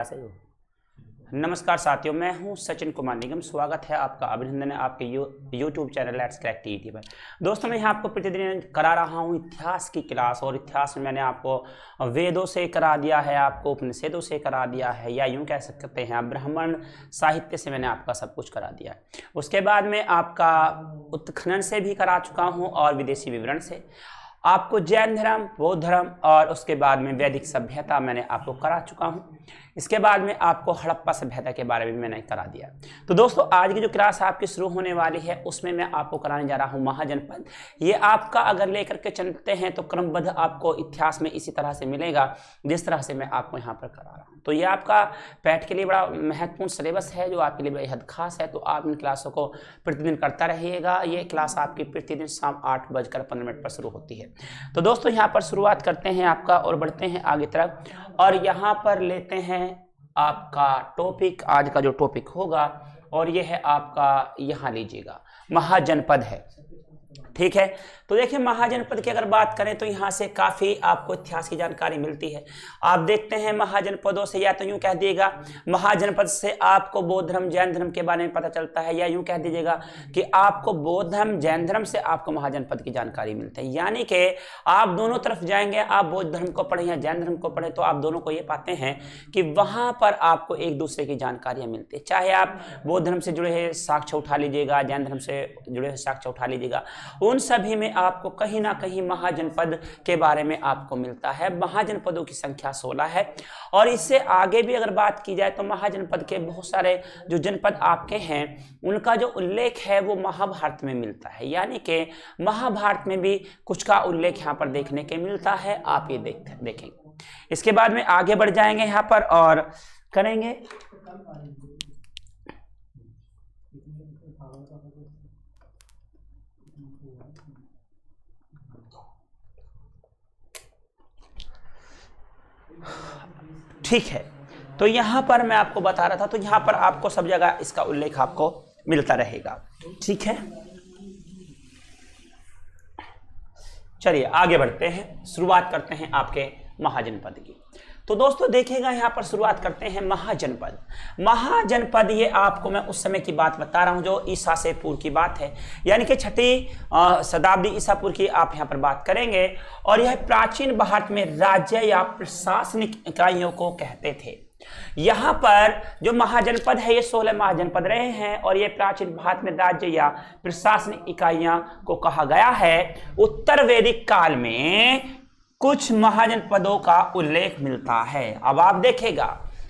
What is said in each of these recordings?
सही हो। नमस्कार साथियों, मैं हूं सचिन कुमार निगम। स्वागत है आपका, अभिनंदन है आपके YouTube channel let's crack TET पर। दोस्तों, मैं यहाँ आपको प्रतिदिन करा रहा हूँ इतिहास की क्लास, और इतिहास में मैंने आपको वेदों से करा दिया है, आपको उपनिषदों से करा दिया है, या यूँ कह सकते हैं ब्राह्मण साहित्य से मैंने आपका सब कुछ करा दिया है। उसके बाद में आपका उत्खनन से भी करा चुका हूँ और विदेशी विवरण से। आपको जैन धर्म, बौद्ध धर्म और उसके बाद में वैदिक सभ्यता मैंने आपको करा चुका हूँ। इसके बाद में आपको हड़प्पा सभ्यता के बारे में मैंने करा दिया। तो दोस्तों, आज की जो क्लास आपकी शुरू होने वाली है उसमें मैं आपको कराने जा रहा हूँ महाजनपद। ये आपका अगर लेकर के चलते हैं तो क्रमबद्ध आपको इतिहास में इसी तरह से मिलेगा जिस तरह से मैं आपको यहाँ पर करा रहा हूँ। तो ये आपका पैठ के लिए बड़ा महत्वपूर्ण सिलेबस है जो आपके लिए बेहद खास है। तो आप इन क्लासों को प्रतिदिन करता रहिएगा। ये क्लास आपकी प्रतिदिन शाम 8:15 पर शुरू होती है। तो दोस्तों, यहाँ पर शुरुआत करते हैं आपका और बढ़ते हैं आगे तरफ, और यहाँ पर लेते हैं आपका टॉपिक। आज का जो टॉपिक होगा और ये है आपका, यहाँ लीजिएगा, महाजनपद है। ठीक है, तो देखिए महाजनपद की अगर बात करें तो यहाँ से काफ़ी आपको इतिहास की जानकारी मिलती है। आप देखते हैं महाजनपदों से, या तो यूँ कह दीजिएगा महाजनपद से आपको बौद्ध धर्म जैन धर्म के बारे में पता चलता है, या यूँ कह दीजिएगा कि आपको बौद्ध धर्म जैन धर्म से आपको महाजनपद की जानकारी मिलती है। यानी कि आप दोनों तरफ जाएंगे, आप बौद्ध धर्म को पढ़ें या जैन धर्म को पढ़ें, तो आप दोनों को ये पाते हैं कि वहाँ पर आपको एक दूसरे की जानकारियाँ मिलती है। चाहे आप बौद्ध धर्म से जुड़े हैं साक्ष्य उठा लीजिएगा, जैन धर्म से जुड़े हैं साक्ष्य उठा लीजिएगा, उन सभी में आपको कहीं ना कहीं महाजनपद के बारे में आपको मिलता है। महाजनपदों की संख्या 16 है, और इससे आगे भी अगर बात की जाए तो महाजनपद के बहुत सारे जो जनपद आपके हैं उनका जो उल्लेख है वो महाभारत में मिलता है। यानी कि महाभारत में भी कुछ का उल्लेख यहाँ पर देखने के मिलता है, आप ये देखेंगे। इसके बाद में आगे बढ़ जाएंगे यहाँ पर और करेंगे ठीक है। तो यहाँ पर मैं आपको बता रहा था, तो यहाँ पर आपको सब जगह इसका उल्लेख आपको मिलता रहेगा। ठीक है, चलिए आगे बढ़ते हैं, शुरुआत करते हैं आपके महाजनपद की। तो दोस्तों देखिएगा, यहाँ पर शुरुआत करते हैं महाजनपद। महाजनपद ये आपको मैं उस समय की बात बता रहा हूँ जो ईसा से पूर्व की बात है, यानी कि 6वीं शताब्दी ईसा पूर्व की आप यहाँ पर बात करेंगे। और यह प्राचीन भारत में राज्य या प्रशासनिक इकाइयों को कहते थे। यहाँ पर जो महाजनपद है ये 16 महाजनपद रहे हैं, और ये प्राचीन भारत में राज्य या प्रशासनिक इकाइयां को कहा गया है। उत्तर वैदिक काल में कुछ महाजनपदों का उल्लेख मिलता है। अब आप देखेगा,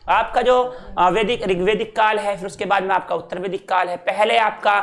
आपका जो वैदिक ऋग्वैदिक काल है, फिर उसके बाद में आपका उत्तर वैदिक काल है। पहले आपका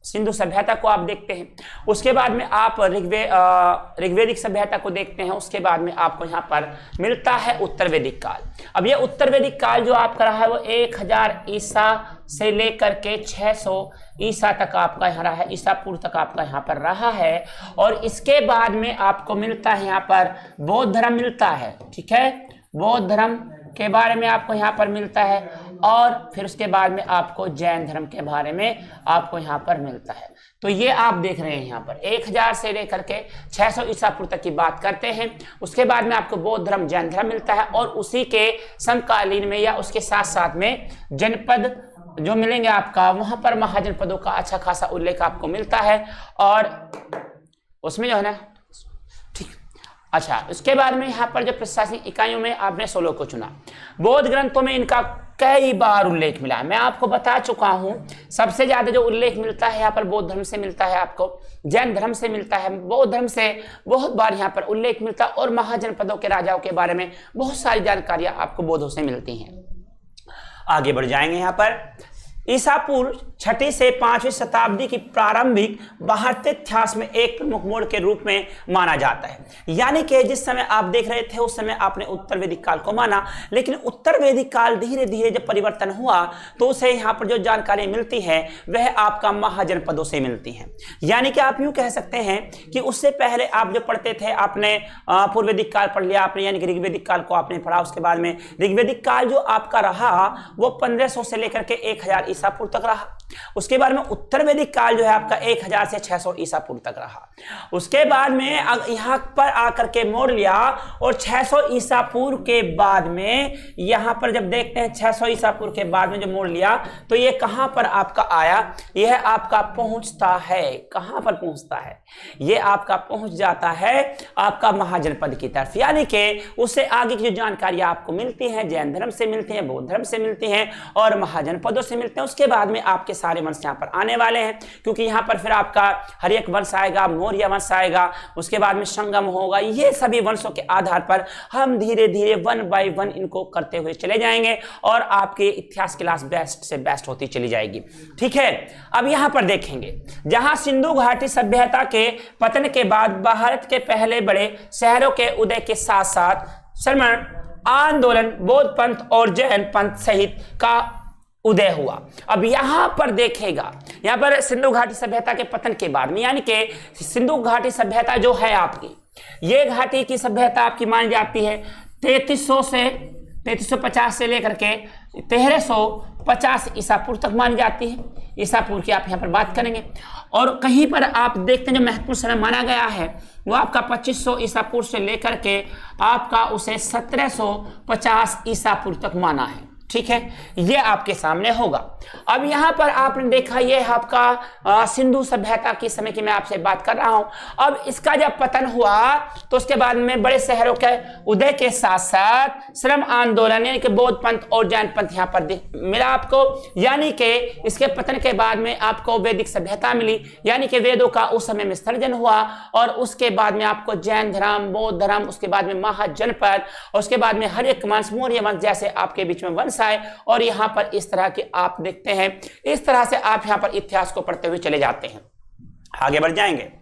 सिंधु सभ्यता को आप देखते हैं, उसके बाद में आप ऋग्वैदिक सभ्यता को देखते हैं, उसके बाद में आपको यहाँ पर मिलता है उत्तर वैदिक काल। अब ये उत्तर वैदिक काल जो आपका रहा है वो 1000 ईसा से लेकर के 600 ईसा तक आपका यहाँ रहा है, ईसा पूर्व तक आपका यहाँ पर रहा है। और इसके बाद में आपको मिलता है यहाँ पर बौद्ध धर्म मिलता है। ठीक है, बौद्ध धर्म के बारे में आपको यहाँ पर मिलता है, और फिर उसके बाद में आपको जैन धर्म के बारे में आपको यहाँ पर मिलता है। तो ये आप देख रहे हैं यहाँ पर 1000 से लेकर के 600 ईसा पूर्व तक की बात करते हैं। उसके बाद में आपको बौद्ध धर्म जैन धर्म मिलता है, और उसी के समकालीन में या उसके साथ साथ में जनपद जो मिलेंगे आपका, वहां पर महाजनपदों का अच्छा खासा उल्लेख आपको मिलता है। और उसमें जो है ना, अच्छा, उसके बाद में यहाँ पर जो प्रशासनिक इकाइयों में आपने 16 को चुना। बौद्ध ग्रंथों में इनका कई बार उल्लेख मिला है। मैं आपको बता चुका हूँ, सबसे ज्यादा जो उल्लेख मिलता है यहाँ पर बौद्ध धर्म से मिलता है, आपको जैन धर्म से मिलता है, बौद्ध धर्म से बहुत बार यहाँ पर उल्लेख मिलता है। और महाजनपदों के राजाओं के बारे में बहुत सारी जानकारियां आपको बौद्धों से मिलती हैं। आगे बढ़ जाएंगे यहाँ पर। ईसा पूर्व 6वीं से 5वीं शताब्दी की प्रारंभिक भारतीय इतिहास में एक प्रमुख मोड़ के रूप में माना जाता है। यानी कि जिस समय आप देख रहे थे उस समय आपने उत्तर वैदिक काल को माना, लेकिन उत्तर वैदिक काल धीरे धीरे जब परिवर्तन हुआ तो उसे यहाँ पर जो जानकारी मिलती है वह आपका महाजनपदों से मिलती है। यानी कि आप यूं कह सकते हैं कि उससे पहले आप जो पढ़ते थे, आपने पूर्व वैदिक काल पढ़ लिया आपने, यानी कि ऋग्वैदिक काल को आपने पढ़ा। उसके बाद में ऋग्वैदिक काल जो आपका रहा वो 1500 से लेकर के 1000 ईसा पूर्व तक रहा। उसके बाद में उत्तर वैदिक काल जो है आपका 1000 से 600 ईसा पूर्व तक रहा। उसके बाद में यहाँ पर आकर के मोड़ लिया और 600 ईसा पूर्व के बाद में यहाँ पर जब देखते हैं 600 ईसा पूर्व के बाद में जो मोड़ लिया तो ये कहाँ पर आपका आया, यह आपका पहुंचता है, कहाँ पर पहुंचता है, ये आपका पहुंच जाता है आपका महाजनपद की तरफ। यानी कि उससे आगे की जो जानकारी आपको मिलती है जैन धर्म से मिलती है, बौद्ध धर्म से मिलती है और महाजनपदों से मिलते हैं। उसके बाद में आपके सारे वंश यहाँ पर आने वाले हैं, क्योंकि यहाँ पर फिर आपका हर्यक वंश आएगा, मौर्य वंश आएगा, उसके बाद में संगम होगा। ये सभी वंशों के आधार पर हम धीरे धीरे वन बाय वन इनको करते हुए चले जाएंगे और आपके इतिहास क्लास बेस्ट से बेस्ट होती चली जाएगी। ठीक है, अब यहाँ पर देखेंगे जहां सिंधु घाटी सभ्यता के पतन के बाद भारत के पहले बड़े शहरों के उदय के साथ साथ श्रमण आंदोलन, बौद्ध पंथ और जैन पंथ सहित का उदय हुआ। अब यहां पर देखेगा, यहां पर सिंधु घाटी सभ्यता के पतन के बाद में, यानी कि सिंधु घाटी सभ्यता जो है आपकी, ये घाटी की सभ्यता आपकी मानी जाती है 3350 से लेकर के 1350 ईसा पूर्व तक मानी जाती है। ईसा पूर्व की आप यहाँ पर बात करेंगे और कहीं पर आप देखते हैं जो महत्वपूर्ण समय माना गया है वो आपका 2500 ईसा पूर्व से लेकर के आपका उसे 1750 ईसा पूर्व तक माना है। ठीक है, ये आपके सामने होगा। अब यहाँ पर आपने देखा ये आपका सिंधु सभ्यता की समय की मैं आपसे बात कर रहा हूं। अब इसका जब पतन हुआ तो उसके बाद में बड़े शहरों के उदय के साथ साथ श्रम आंदोलन यानी कि बौद्ध पंथ और जैन पंथ यहाँ पर मिला आपको। यानी कि इसके पतन के बाद में आपको वैदिक सभ्यता मिली, यानी कि वेदों का उस समय में सर्जन हुआ और उसके बाद में आपको जैन धर्म, बौद्ध धर्म, उसके बाद में महाजनपद, उसके बाद में हर्यक वंश, मौर्य वंश जैसे आपके बीच में वंश आए और यहां पर इस तरह के आप देखते हैं। इस तरह से आप यहां पर इतिहास को पढ़ते हुए चले जाते हैं, आगे बढ़ जाएंगे।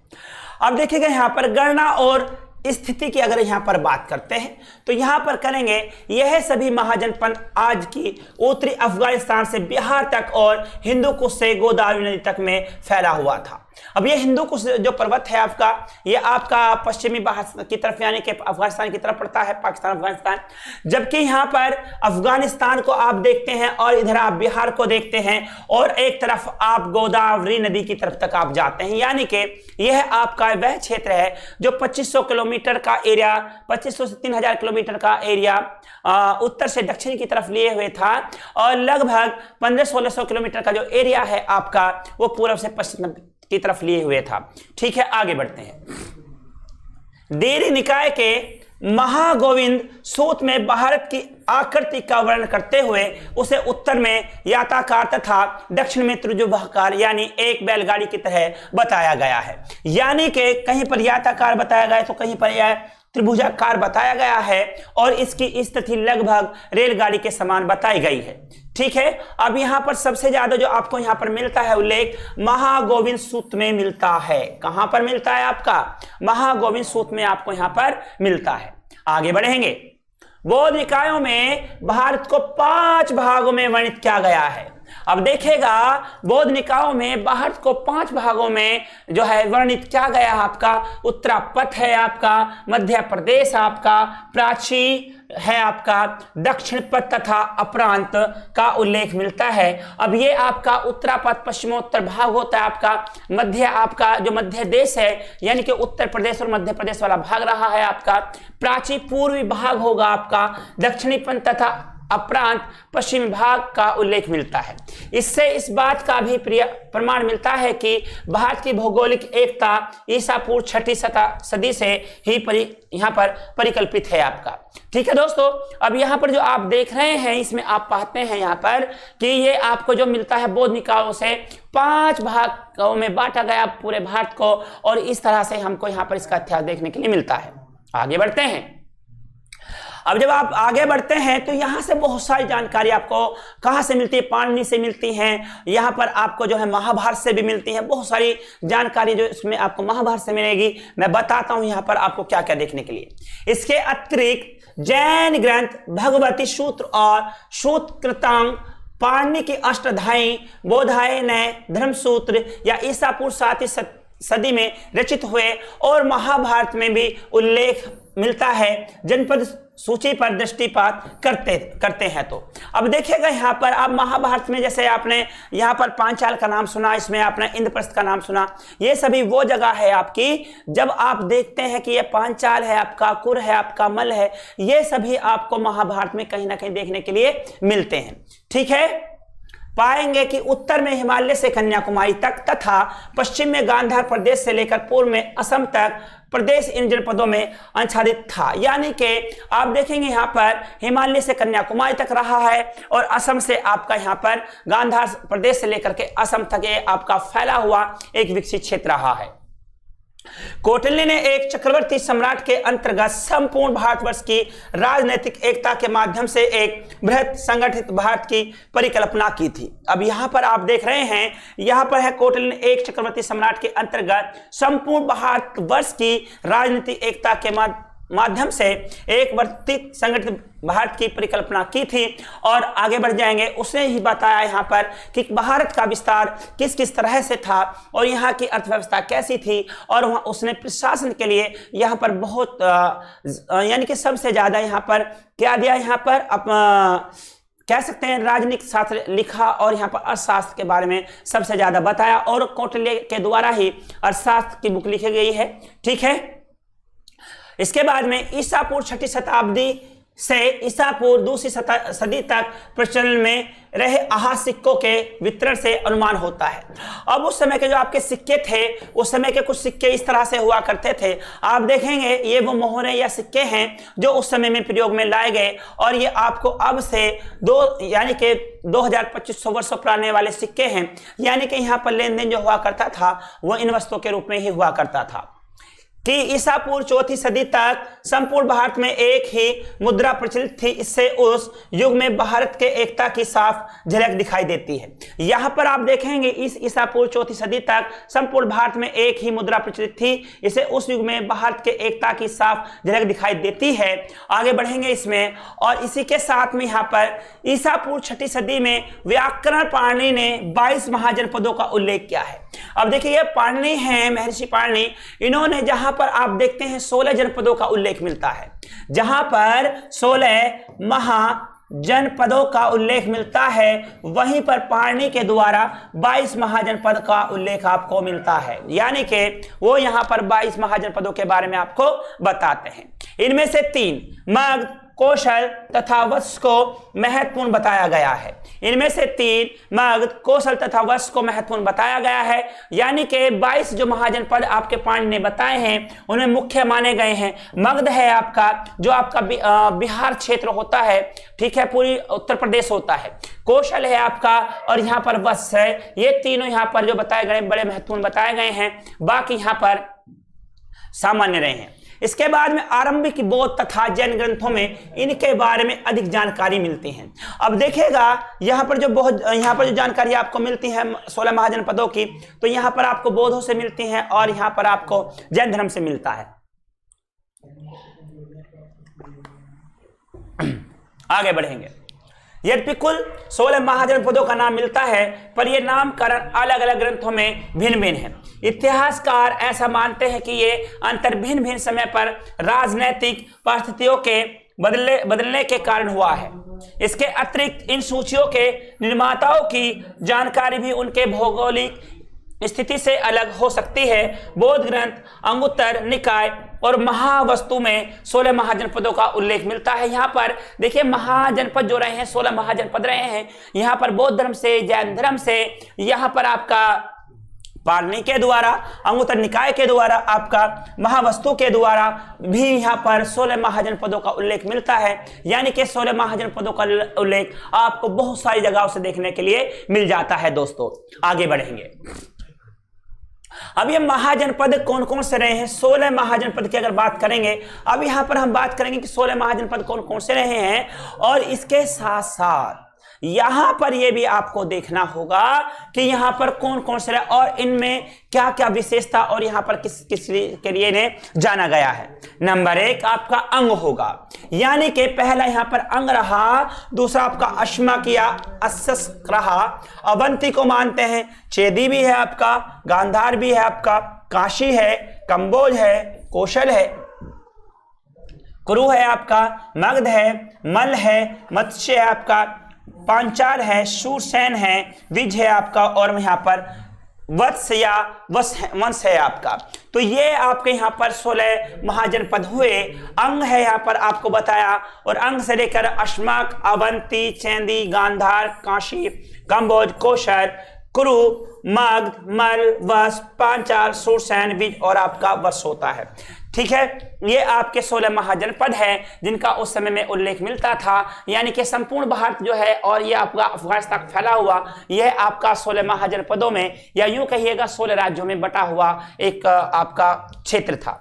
अब देखिएगा यहां पर गणना और स्थिति की अगर यहां पर बात करते हैं तो यहां पर करेंगे यह सभी महाजनपद आज की उत्तरी अफगानिस्तान से बिहार तक और हिंदू कुश से गोदावरी नदी तक में फैला हुआ था। अब ये हिंदू कुश जो पर्वत है आपका, ये आपका पश्चिमी भारत की तरफ यानी कि अफगानिस्तान की तरफ पड़ता है, पाकिस्तान अफगानिस्तान, जबकि यहाँ पर अफगानिस्तान को आप देखते हैं और इधर आप बिहार को देखते हैं और एक तरफ आप गोदावरी नदी की तरफ तक आप जाते हैं। यानी कि यह आपका वह क्षेत्र है जो 2500 किलोमीटर का एरिया, 2500 से 3000 किलोमीटर का एरिया उत्तर से दक्षिण की तरफ लिए हुए था और लगभग 1500-1600 किलोमीटर का जो एरिया है आपका वो पूर्व से पश्चिम की तरफ लिए हुए था। ठीक है, आगे बढ़ते हैं। देरी निकाय के महागोविंद सूत में भारत की आकृति का वर्णन करते हुए उसे उत्तर में याताकार तथा दक्षिण में त्रिभुजाकार यानी एक बैलगाड़ी की तरह बताया गया है। यानी कि कहीं पर याताकार बताया गया है तो कहीं पर यह त्रिभुजाकार बताया गया है और इसकी स्थिति लगभग रेलगाड़ी के समान बताई गई है। ठीक है, अब यहां पर सबसे ज्यादा जो आपको यहां पर मिलता है उल्लेख महागोविंद सूत में मिलता है। कहां पर मिलता है आपका? महागोविंद सूत में आपको यहां पर मिलता है। आगे बढ़ेंगे। बौद्ध निकायों में भारत को 5 भागों में वर्णित किया गया है। अब देखेगा बौद्ध निकायों में भारत को 5 भागों में जो है वर्णित किया गया है। आपका उत्तरापथ है, आपका मध्य प्रदेश, आपका प्राची है, आपका दक्षिण पथ तथा अपरांत का उल्लेख मिलता है। अब ये आपका उत्तरापथ पश्चिमोत्तर भाग होता है, आपका मध्य, आपका जो मध्य देश है यानी कि उत्तर प्रदेश और मध्य प्रदेश वाला भाग रहा है। आपका प्राची पूर्वी भाग होगा, आपका दक्षिणी पंथ तथा अपरांत पश्चिमी भाग का उल्लेख मिलता है। इससे इस बात का भी प्रमाण मिलता है कि भारत की भौगोलिक एकता ईसा पूर्व 6वीं सदी से ही यहाँ पर परिकल्पित है आपका। ठीक है दोस्तों, अब यहाँ पर जो आप देख रहे हैं इसमें आप पाते हैं यहाँ पर कि ये आपको जो मिलता है बौद्ध निकायों से 5 भागों में बांटा गया पूरे भारत को और इस तरह से हमको यहाँ पर इसका इतिहास देखने के लिए मिलता है। आगे बढ़ते हैं। अब जब आप आगे बढ़ते हैं तो यहां से बहुत सारी जानकारी आपको कहां से मिलती है? पाणिनि से मिलती हैं, यहां पर आपको जो है महाभारत से भी मिलती है। बहुत सारी जानकारी जो इसमें आपको महाभारत से मिलेगी, मैं बताता हूं यहां पर आपको क्या क्या देखने के लिए। इसके अतिरिक्त जैन ग्रंथ भगवती सूत्र और सूत्रकृतांग, पाणिनि की अष्टाध्यायी, बोधायन धर्मसूत्र या ईसा पूर्व 7वीं सदी में रचित हुए और महाभारत में भी उल्लेख मिलता है। जनपद सूची पर दृष्टिपात करते हैं। तो अब देखिएगा यहाँ पर आप महाभारत में जैसे आपने यहाँ पर पांचाल का नाम सुना, इसमें आपने इंद्रप्रस्थ का नाम सुना, ये सभी वो जगह है आपकी जब आप देखते हैं कि ये पांचाल है आपका, कुर है आपका, मल है, ये सभी आपको महाभारत में कहीं ना कहीं देखने के लिए मिलते हैं। ठीक है, पाएंगे कि उत्तर में हिमालय से कन्याकुमारी तक तथा पश्चिम में गांधार प्रदेश से लेकर पूर्व में असम तक प्रदेश इन जनपदों में आच्छादित था। यानी कि आप देखेंगे यहाँ पर हिमालय से कन्याकुमारी तक रहा है और असम से आपका यहाँ पर गांधार प्रदेश से लेकर के असम तक ये आपका फैला हुआ एक विकसित क्षेत्र रहा है। कौटिल्य ने एक चक्रवर्ती सम्राट के अंतर्गत संपूर्ण भारतवर्ष की राजनीतिक एकता के माध्यम से एक बृहत संगठित भारत की परिकल्पना की थी। अब यहां पर आप देख रहे हैं, यहां पर है कौटिल्य ने एक चक्रवर्ती सम्राट के अंतर्गत संपूर्ण भारतवर्ष की राजनीतिक एकता के माध्यम से एक वर्तिक संगठित भारत की परिकल्पना की थी। और आगे बढ़ जाएंगे, उसने ही बताया यहाँ पर कि भारत का विस्तार किस किस तरह से था और यहाँ की अर्थव्यवस्था कैसी थी, और वहाँ उसने प्रशासन के लिए यहाँ पर बहुत यानी कि सबसे ज्यादा यहाँ पर क्या दिया, यहाँ पर कह सकते हैं राजनीतिक शास्त्र लिखा और यहाँ पर अर्थशास्त्र के बारे में सबसे ज्यादा बताया, और कौटिल्य के द्वारा ही अर्थशास्त्र की बुक लिखी गई है। ठीक है, इसके बाद में ईसा पूर्व 6ठी शताब्दी से ईसा पूर्व 2वीं सदी तक प्रचलन में रहे आहा सिक्कों के वितरण से अनुमान होता है। अब उस समय के जो आपके सिक्के थे, उस समय के कुछ सिक्के इस तरह से हुआ करते थे। आप देखेंगे ये वो मोहरे या सिक्के हैं जो उस समय में प्रयोग में लाए गए, और ये आपको अब से यानी कि 2500 वर्षों पुराने वाले सिक्के हैं। यानी कि यहाँ पर लेन देन जो हुआ करता था वो इन वस्तुओं के रूप में ही हुआ करता था। कि ईसा पूर्व 4वीं सदी तक संपूर्ण भारत में एक ही मुद्रा प्रचलित थी। इससे उस युग में भारत के एकता की साफ झलक दिखाई देती है। यहाँ पर आप देखेंगे इस ईसा पूर्व 4वीं सदी तक संपूर्ण भारत में एक ही मुद्रा प्रचलित थी। इसे उस युग में भारत के एकता की साफ झलक दिखाई देती है। आगे बढ़ेंगे इसमें, और इसी के साथ में यहाँ पर ईसा पूर्व 6ठी सदी में व्याकरण पाणिनि ने 22 महाजनपदों का उल्लेख किया है। अब देखिए ये पाणिनि है, महर्षि पाणिनि, इन्होंने जहां पर आप देखते हैं 16 जनपदों का उल्लेख मिलता है, जहां पर 16 महाजनपदों का उल्लेख मिलता है, वहीं पर पाणिनि के द्वारा 22 महाजनपद का उल्लेख आपको मिलता है। यानी कि वो यहां पर 22 महाजनपदों के बारे में आपको बताते हैं। इनमें से 3 मगध, कौशल तथा वत्स को महत्वपूर्ण बताया गया है। इनमें से 3 मगध, कौशल तथा वत्स को महत्वपूर्ण बताया गया है। यानी कि 22 जो महाजनपद आपके पाणिनि ने बताए हैं उनमें मुख्य माने गए हैं। मगध है आपका, जो आपका बिहार क्षेत्र होता है, ठीक है, पूरी उत्तर प्रदेश होता है। कौशल है आपका, और यहाँ पर वत्स है। ये तीनों यहाँ पर जो बताए गए बड़े महत्वपूर्ण बताए गए हैं, बाकी यहाँ पर सामान्य रहे हैं। इसके बाद में आरंभिक बौद्ध तथा जैन ग्रंथों में इनके बारे में अधिक जानकारी मिलती है। अब देखिएगा यहाँ पर जो जानकारी आपको मिलती है 16 महाजनपदों की, तो यहाँ पर आपको बौद्धों से मिलती है और यहाँ पर आपको जैन धर्म से मिलता है। आगे बढ़ेंगे। यद्यपि कुल 16 महाजनपदों का नाम मिलता है, पर यह नामकरण अलग अलग ग्रंथों में भिन्न भिन्न है। इतिहासकार ऐसा मानते हैं कि ये अंतर भिन्न भिन्न समय पर राजनैतिक परिस्थितियों के बदलने के कारण हुआ है। इसके अतिरिक्त इन सूचियों के निर्माताओं की जानकारी भी उनके भौगोलिक स्थिति से अलग हो सकती है। बौद्ध ग्रंथ, अंगुत्तर निकाय और महावस्तु में 16 महाजनपदों का उल्लेख मिलता है। यहाँ पर देखिए महाजनपद जो रहे हैं 16 महाजनपद रहे हैं। यहाँ पर बौद्ध धर्म से, जैन धर्म से, यहाँ पर आपका पाणिनि के द्वारा, अंगुत्तर निकाय के द्वारा, आपका महावस्तु के द्वारा भी यहाँ पर 16 महाजनपदों का उल्लेख मिलता है। यानी कि 16 महाजनपदों का उल्लेख आपको बहुत सारी जगहों से देखने के लिए मिल जाता है। दोस्तों आगे बढ़ेंगे। अब ये महाजनपद कौन कौन से रहे हैं, 16 महाजनपद की अगर बात करेंगे, अब यहां पर हम बात करेंगे कि 16 महाजनपद कौन कौन से रहे हैं, और इसके साथ साथ यहां पर यह भी आपको देखना होगा कि यहां पर कौन कौन से रहे और इनमें क्या क्या विशेषता और यहां पर किस किस के लिए इन्हें जाना गया है। नंबर 1 आपका अंग होगा, यानी कि पहला यहां पर अंग रहा, दूसरा आपका अश्मक या अस्स रहा। अवंती को मानते हैं, चेदी भी है आपका, गांधार भी है आपका, काशी है, कंबोज है, कौशल है। कुरु है आपका, मगध है, मल है, मत्स्य है आपका, पांचाल है, शूरसेन है, विज है आपका, और यहाँ पर वत्स या वंश है आपका। तो ये आपके यहाँ पर 16 महाजनपद हुए। अंग है यहाँ पर आपको बताया, और अंग से लेकर अश्मक, अवंती, चैंदी, गांधार, काशी, कंबोज, कोशल, कुरु, मगध, मल, वत्स, पांचाल, शूरसेन, विज और आपका वत्स होता है। ठीक है, ये आपके 16 महाजनपद हैं जिनका उस समय में उल्लेख मिलता था। यानी कि संपूर्ण भारत जो है और ये आपका अफगानिस्तान तक फैला हुआ, यह आपका 16 महाजनपदों में या यूं कहिएगा 16 राज्यों में बटा हुआ एक आपका क्षेत्र था।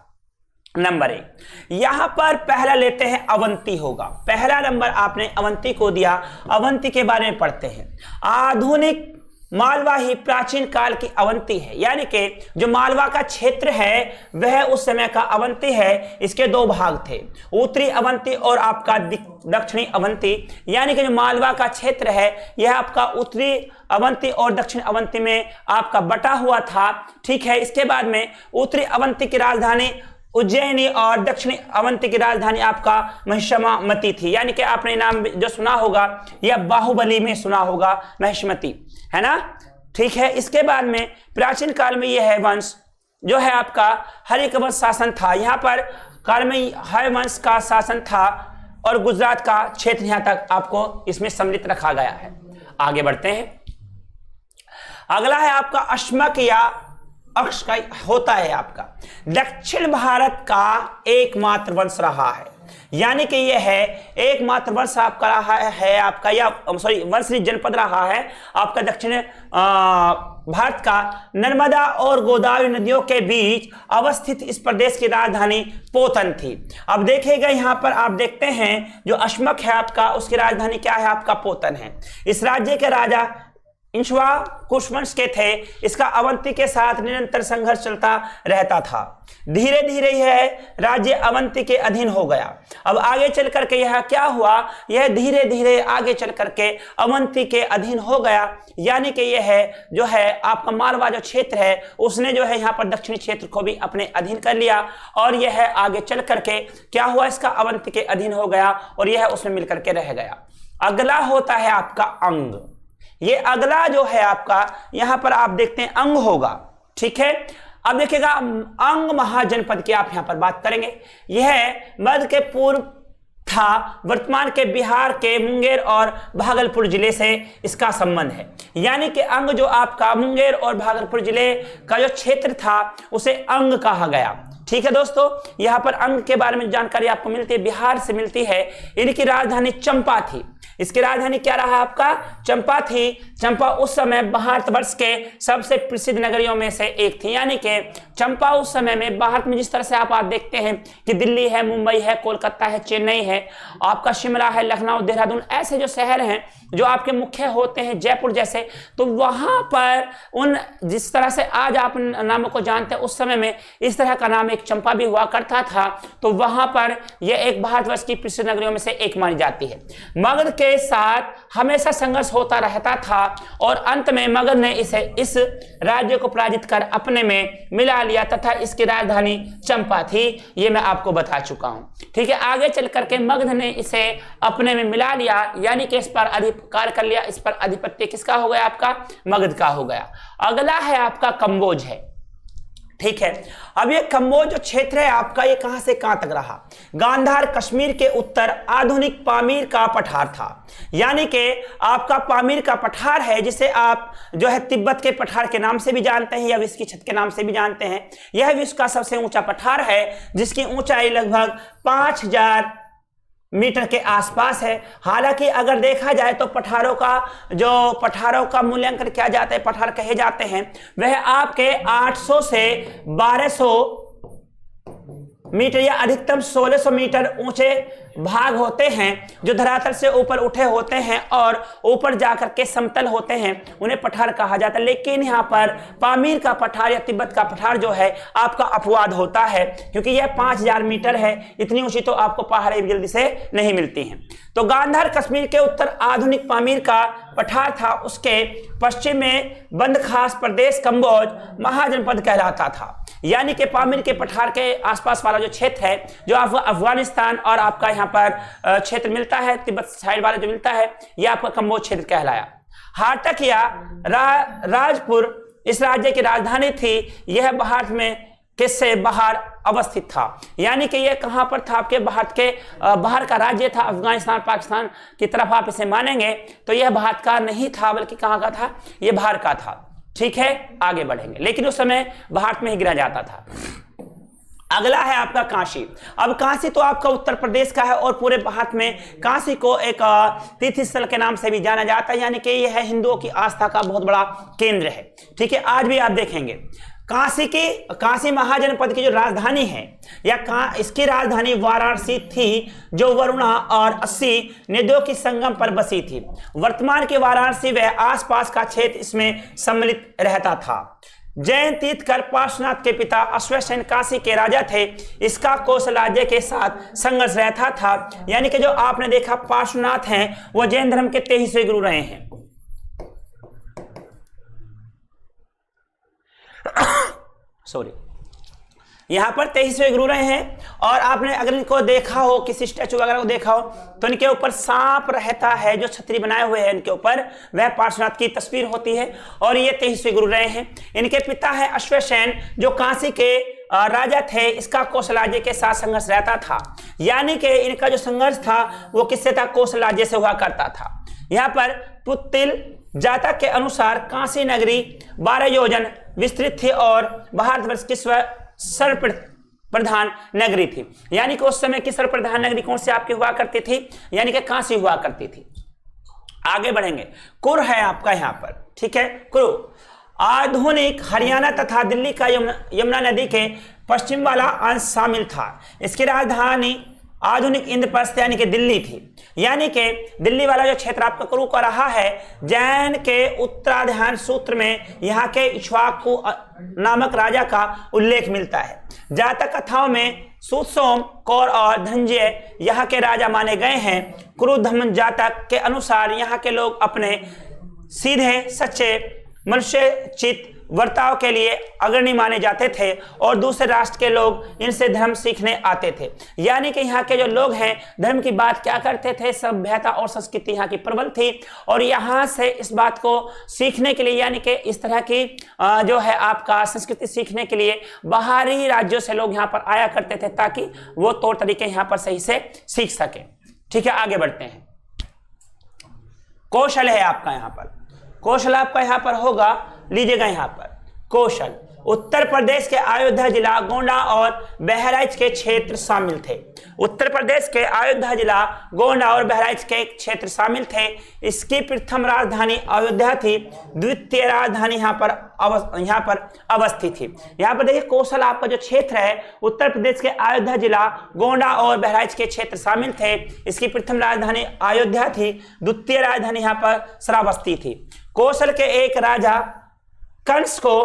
नंबर 1 यहां पर पहला लेते हैं, अवंती होगा। पहला नंबर आपने अवंती को दिया। अवंती के बारे में पढ़ते हैं। आधुनिक मालवा ही प्राचीन काल की अवंती है। यानी कि जो मालवा का क्षेत्र है वह उस समय का अवंती है। इसके 2 भाग थे, उत्तरी अवंती और आपका दक्षिणी अवंती। यानी कि जो मालवा का क्षेत्र है यह आपका उत्तरी अवंती और दक्षिण अवंती में आपका बटा हुआ था। ठीक है, इसके बाद में उत्तरी अवंती की राजधानी उज्जैनी और दक्षिणी अवंती की राजधानी आपका महिषमती थी। यानी कि आपने नाम जो सुना होगा या बाहुबली में सुना होगा, महिषमती, है ना। ठीक है, इसके बाद में प्राचीन काल में यह है वंश जो है आपका हरिक वंश शासन था। यहाँ पर काल में हर वंश का शासन था और गुजरात का क्षेत्र यहाँ तक आपको इसमें सम्मिलित रखा गया है। आगे बढ़ते हैं। अगला है आपका अश्मक या अक्ष का होता है आपका दक्षिण भारत का एकमात्र वंश रहा है। यानी कि यह है एकमात्र वंश आपका रहा है आपका, या सॉरी वंश जनपद रहा है आपका दक्षिण भारत का। नर्मदा और गोदावरी नदियों के बीच अवस्थित इस प्रदेश की राजधानी पोतन थी। अब देखिएगा यहाँ पर आप देखते हैं जो अश्मक है आपका उसकी राजधानी क्या है आपका, पोतन है। इस राज्य के राजा इंशवा कुशवंश के थे। इसका अवंती के साथ निरंतर संघर्ष चलता रहता था। धीरे धीरे यह राज्य अवंती के अधीन हो गया। अब आगे चल करके यह क्या हुआ, यह धीरे धीरे आगे चल करके अवंती के अधीन हो गया। यानी कि यह है जो है आपका मालवा जो क्षेत्र है उसने जो है यहाँ पर दक्षिणी क्षेत्र को भी अपने अधीन कर लिया, और यह आगे चल करके क्या हुआ, इसका अवंती के अधीन हो गया और यह उसमें मिलकर के रह गया। अगला होता है आपका अंग। ये अगला जो है आपका यहां पर आप देखते हैं अंग होगा। ठीक है, अब देखिएगा अंग महाजनपद की आप यहां पर बात करेंगे। यह मध्य के पूर्व था, वर्तमान के बिहार के मुंगेर और भागलपुर जिले से इसका संबंध है। यानी कि अंग जो आपका मुंगेर और भागलपुर जिले का जो क्षेत्र था उसे अंग कहा गया। ठीक है दोस्तों, यहाँ पर अंग के बारे में जानकारी आपको मिलती है, बिहार से मिलती है। इनकी राजधानी चंपा थी। इसकी राजधानी क्या रहा आपका, चंपा थी। चंपा उस समय भारतवर्ष के सबसे प्रसिद्ध नगरियों में से एक थी। यानी कि चंपा उस समय में भारत में जिस तरह से आप देखते हैं कि दिल्ली है, मुंबई है, कोलकाता है, चेन्नई है, आपका शिमला है, लखनऊ, देहरादून, ऐसे जो शहर हैं जो आपके मुख्य होते हैं, जयपुर जैसे, तो वहां पर उन जिस तरह से आज आप नामों को जानते हैं उस समय में इस तरह का नाम एक चंपा भी हुआ करता था। तो वहां पर यह एक भारतवर्ष की प्रसिद्ध नगरियों में से एक मानी जाती है। मगध के साथ हमेशा संघर्ष होता रहता था और अंत में मगध ने इस राज्य को पराजित कर अपने में मिला लिया तथा इसकी राजधानी चंपा थी। ये मैं आपको बता चुका हूं। ठीक है, आगे चल करके मगध ने इसे अपने में मिला लिया, यानी कि इस पर अधिकार कर लिया। इस पर आधिपत्य किसका हो गया आपका, मगध का हो गया। अगला है आपका कंबोज है। ठीक है, अब ये कंबोज जो क्षेत्र है आपका ये कहां से कहां तक रहा, गांधार कश्मीर के उत्तर आधुनिक पामीर का पठार था। यानी कि आपका पामीर का पठार है जिसे आप जो है तिब्बत के पठार के नाम से भी जानते हैं या विश्व की छत के नाम से भी जानते हैं। यह विश्व का सबसे ऊंचा पठार है जिसकी ऊंचाई लगभग 5000 मीटर के आसपास है। हालांकि अगर देखा जाए तो पठारों का मूल्यांकन किया जाता है, पठार कहे जाते हैं, वह आपके 800 से 1200 मीटर या अधिकतम 1600 मीटर ऊंचे भाग होते हैं जो धरातल से ऊपर उठे होते हैं और ऊपर जाकर के समतल होते हैं, उन्हें पठार कहा जाता है। लेकिन यहाँ पर पामीर का पठार या तिब्बत का पठार जो है आपका अपवाद होता है, क्योंकि यह 5000 मीटर है, इतनी ऊंची तो आपको पहाड़ें जल्दी से नहीं मिलती हैं। तो गांधार कश्मीर के उत्तर आधुनिक पामीर का पठार था, उसके पश्चिम में बंदखास प्रदेश कंबोज महाजनपद कहलाता था। यानी कि पामीर के पठार के आसपास वाला जो क्षेत्र है, जो अफगानिस्तान और आपका यहाँ पर क्षेत्र मिलता है, तिब्बत साइड वाला जो मिलता है, यह आपका कंबोज क्षेत्र कहलाया। हाटक या राजपुर इस राज्य की राजधानी थी। यह भारत में किससे बाहर अवस्थित था, यानी कि यह कहां पर था, आपके भारत के बाहर का राज्य था। अफगानिस्तान पाकिस्तान की तरफ आप इसे मानेंगे तो यह भारत का नहीं था, बल्कि कहां का था, यह बाहर का था। ठीक है, आगे बढ़ेंगे, लेकिन उस समय भारत में ही गिना जाता था। अगला है आपका काशी। अब काशी तो आपका उत्तर प्रदेश का है और पूरे भारत में काशी को एक तीर्थ स्थल के नाम से भी जाना जाता है, यानी कि यह हिंदुओं की आस्था का बहुत बड़ा केंद्र है। ठीक है, आज भी आप देखेंगे काशी महाजनपद की जो राजधानी है या इसकी राजधानी वाराणसी थी, जो वरुणा और 80 नदियों की संगम पर बसी थी। वर्तमान की वाराणसी व आसपास का क्षेत्र इसमें सम्मिलित रहता था। जैन तीर्थकर पार्श्वनाथ के पिता अश्वसेन काशी के राजा थे। इसका कोसल राज्य के साथ संघर्ष रहता था, यानी कि जो आपने देखा पार्श्वनाथ हैं वो जैन धर्म के 23वें गुरु रहे हैं। सॉरी, यहां पर 23वें गुरु रहे हैं। और आपने अगर इनको देखा हो, किसी स्टैचू वगैरह को देखा हो, तो इनके ऊपर सांप रहता है, जो छतरी बनाए हुए हैं इनके ऊपर, वह पार्श्वनाथ की तस्वीर होती है और ये 23वें गुरु रहे हैं। इनके पिता है अश्वसेन, जो काशी के राजा थे। इसका कोसल राज्य के साथ संघर्ष रहता था, यानी कि इनका जो संघर्ष था वो किससे था, कोसल राज्य से हुआ करता था। यहाँ पर पुत्तिल जातक के अनुसार काशी नगरी 12 योजन विस्तृत थी और भारतवर्ष की सर्वप्रधान नगरी थी। यानी कि उस समय की सर्वप्रधान नगरी कौन सी आपकी हुआ करती थी, यानी कि काशी हुआ करती थी। आगे बढ़ेंगे, कुरु है आपका यहाँ पर। ठीक है, कुरु आधुनिक हरियाणा तथा दिल्ली का यमुना नदी के पश्चिम वाला अंश शामिल था। इसकी राजधानी आधुनिक इंद्रप्रस्थ यानी कि दिल्ली थी। यानी कि दिल्ली वाला जो क्षेत्र आपका कुरु का रहा है, जैन के उत्तराधान सूत्र में यहाँ के इक्ष्वाकु नामक राजा का उल्लेख मिलता है। जातक कथाओं में सुसोम, कौर और धनंजय यहाँ के राजा माने गए हैं। कुरु धम्म जातक के अनुसार यहाँ के लोग अपने सीधे सच्चे मनुष्यचित वर्ताव के लिए अग्रणी माने जाते थे और दूसरे राष्ट्र के लोग इनसे धर्म सीखने आते थे। यानी कि यहाँ के जो लोग हैं धर्म की बात क्या करते थे, सभ्यता और संस्कृति यहाँ की प्रबल थी और यहाँ से इस बात को सीखने के लिए, यानी कि इस तरह की जो है आपका संस्कृति सीखने के लिए बाहरी राज्यों से लोग यहाँ पर आया करते थे, ताकि वो तौर तरीके यहाँ पर सही से सीख सके। ठीक है, आगे बढ़ते हैं। कौशल है आपका यहाँ पर, कौशल आपका यहाँ पर होगा, लीजिएगा यहाँ पर कौशल। उत्तर प्रदेश के अयोध्या जिला, गोंडा और बहराइच के क्षेत्र शामिल थे। उत्तर प्रदेश के अयोध्या जिला, गोंडा और बहराइच के क्षेत्र शामिल थे। इसकी प्रथम राजधानी अयोध्या थी, द्वितीय राजधानी यहाँ पर अवस्थित थी। यहाँ पर देखिए कौशल आपका जो क्षेत्र है, उत्तर प्रदेश के अयोध्या जिला, गोंडा और बहराइच के क्षेत्र शामिल थे। इसकी प्रथम राजधानी अयोध्या थी, द्वितीय राजधानी यहाँ पर श्रावस्ती थी। कौशल के एक राजा कंस को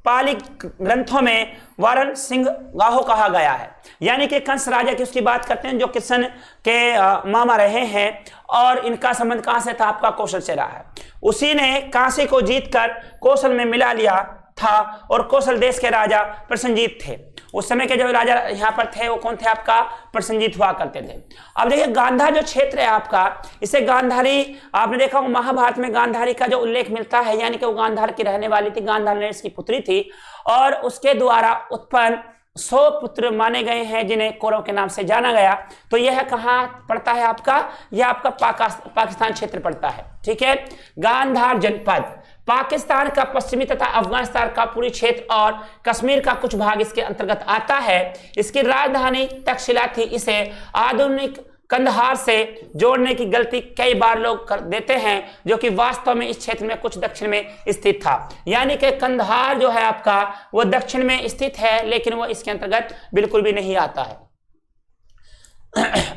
पाली ग्रंथों में वारण सिंह गाहो कहा गया है। यानी कि कंस राजा की उसकी बात करते हैं, जो कृष्ण के मामा रहे हैं और इनका संबंध कहां से था, आपका कौशल से रहा है। उसी ने काशी को जीतकर कौशल में मिला लिया था और कौशल देश के राजा प्रसन्नजीत थे। उस समय के जो राजा यहाँ पर थे वो कौन थे, आपका प्रसन्नजीत हुआ करते थे। अब देखिए गांधार जो क्षेत्र है आपका, इसे गांधारी, आपने देखा होगा महाभारत में गांधारी का जो उल्लेख मिलता है, यानी कि वो गांधार की रहने वाली थी, गांधार नरेश की पुत्री थी और उसके द्वारा उत्पन्न 100 पुत्र माने गए हैं, जिन्हें कौरव के नाम से जाना गया। तो यह कहाँ पड़ता है आपका, यह आपका पाकिस्तान क्षेत्र पड़ता है। ठीक है, गांधार जनपद पाकिस्तान का पश्चिमी तथा अफगानिस्तान का पूरी क्षेत्र और कश्मीर का कुछ भाग इसके अंतर्गत आता है। इसकी राजधानी तक्षशिला थी। इसे आधुनिक कंदहार से जोड़ने की गलती कई बार लोग कर देते हैं, जो कि वास्तव में इस क्षेत्र में कुछ दक्षिण में स्थित था। यानी कि कंदहार जो है आपका वो दक्षिण में स्थित है, लेकिन वो इसके अंतर्गत बिल्कुल भी नहीं आता है।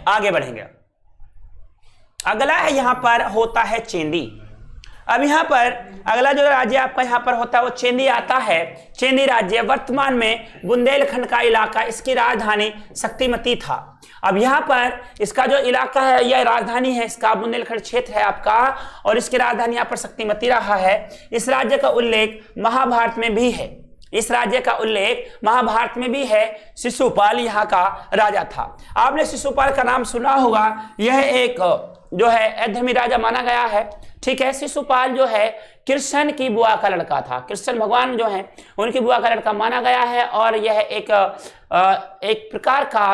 हैं, आगे बढ़ेंगे। अगला है यहां पर होता है चेंदी। अब यहां पर अगला जो राज्य आपका यहां पर होता है वो चेंदी आता है। चेंदी राज्य वर्तमान में बुंदेलखंड का इलाका, इसकी राजधानी शक्तिमती था। अब यहां पर इसका जो इलाका है, यह राजधानी है इसका, बुंदेलखंड क्षेत्र है आपका, और इसकी राजधानी यहां पर शक्तिमती रहा है। इस राज्य का उल्लेख महाभारत में भी है, इस राज्य का उल्लेख महाभारत में भी है। शिशुपाल यहाँ का राजा था। आपने शिशुपाल का नाम सुना होगा, यह एक जो है अधर्मी राजा माना गया है। ठीक है, शिशुपाल जो है कृष्ण की बुआ का लड़का था, कृष्ण भगवान जो है उनकी बुआ का लड़का माना गया है, और यह एक प्रकार का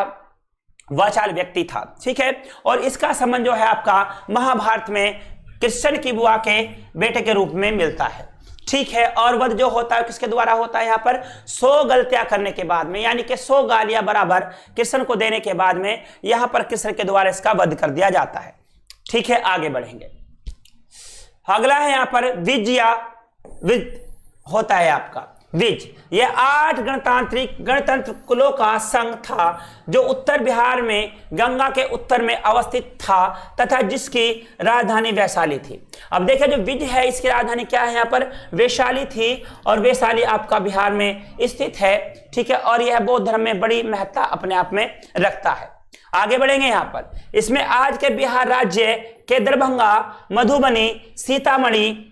वाचाल व्यक्ति था। ठीक है, और इसका संबंध जो है आपका महाभारत में कृष्ण की बुआ के बेटे के रूप में मिलता है। ठीक है, और वध जो होता है किसके द्वारा होता है, यहाँ पर 100 गलतियां करने के बाद में, यानी कि 100 गालियां बराबर कृष्ण को देने के बाद में यहाँ पर कृष्ण के द्वारा इसका वध कर दिया जाता है। ठीक है, आगे बढ़ेंगे। अगला है यहाँ पर विज या विज होता है आपका विज। यह 8 गणतंत्र कुलों का संघ था जो उत्तर बिहार में गंगा के उत्तर में अवस्थित था तथा जिसकी राजधानी वैशाली थी। अब देखिए जो विज है इसकी राजधानी क्या है, यहाँ पर वैशाली थी, और वैशाली आपका बिहार में स्थित है। ठीक है, और यह बौद्ध धर्म में बड़ी महत्ता अपने आप में रखता है। आगे बढ़ेंगे यहाँ पर, इसमें आज के बिहार राज्य के दरभंगा, मधुबनी, सीतामढ़ी,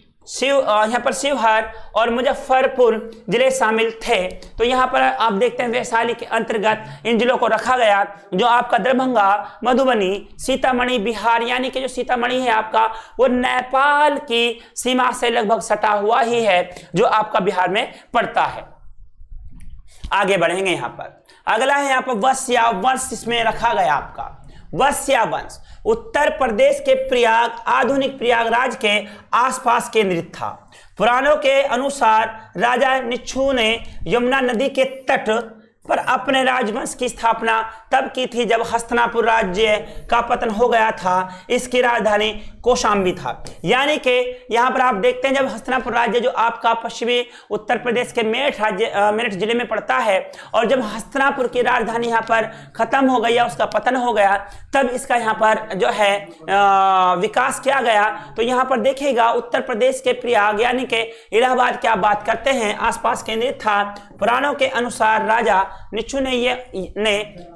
यहाँ पर शिवहर और मुजफ्फरपुर जिले शामिल थे। तो यहाँ पर आप देखते हैं वैशाली के अंतर्गत इन जिलों को रखा गया, जो आपका दरभंगा, मधुबनी, सीतामढ़ी, बिहार, यानी कि जो सीतामढ़ी है आपका वो नेपाल की सीमा से लगभग सटा हुआ ही है, जो आपका बिहार में पड़ता है। आगे बढ़ेंगे यहाँ पर, अगला है यहाँ पर वश्या वंश, इसमें रखा गया आपका वश्या वंश उत्तर प्रदेश के प्रयाग, आधुनिक प्रयागराज के आसपास केंद्रित था। पुराणों के अनुसार राजा निच्छु ने यमुना नदी के तट पर अपने राजवंश की स्थापना तब की थी जब हस्तिनापुर राज्य का पतन हो गया था। इसकी राजधानी कौशाम्बी था। यानी कि यहाँ पर आप देखते हैं जब हस्तिनापुर राज्य जो आपका पश्चिमी उत्तर प्रदेश के मेरठ जिले में पड़ता है, और जब हस्तिनापुर की राजधानी यहाँ पर खत्म हो गई या उसका पतन हो गया, तब इसका यहाँ पर जो है विकास किया गया। तो यहाँ पर देखिएगा उत्तर प्रदेश के प्रयाग यानी कि इलाहाबाद की आप बात करते हैं, आसपास केंद्रित था। पुराणों के अनुसार राजा निच्छु ने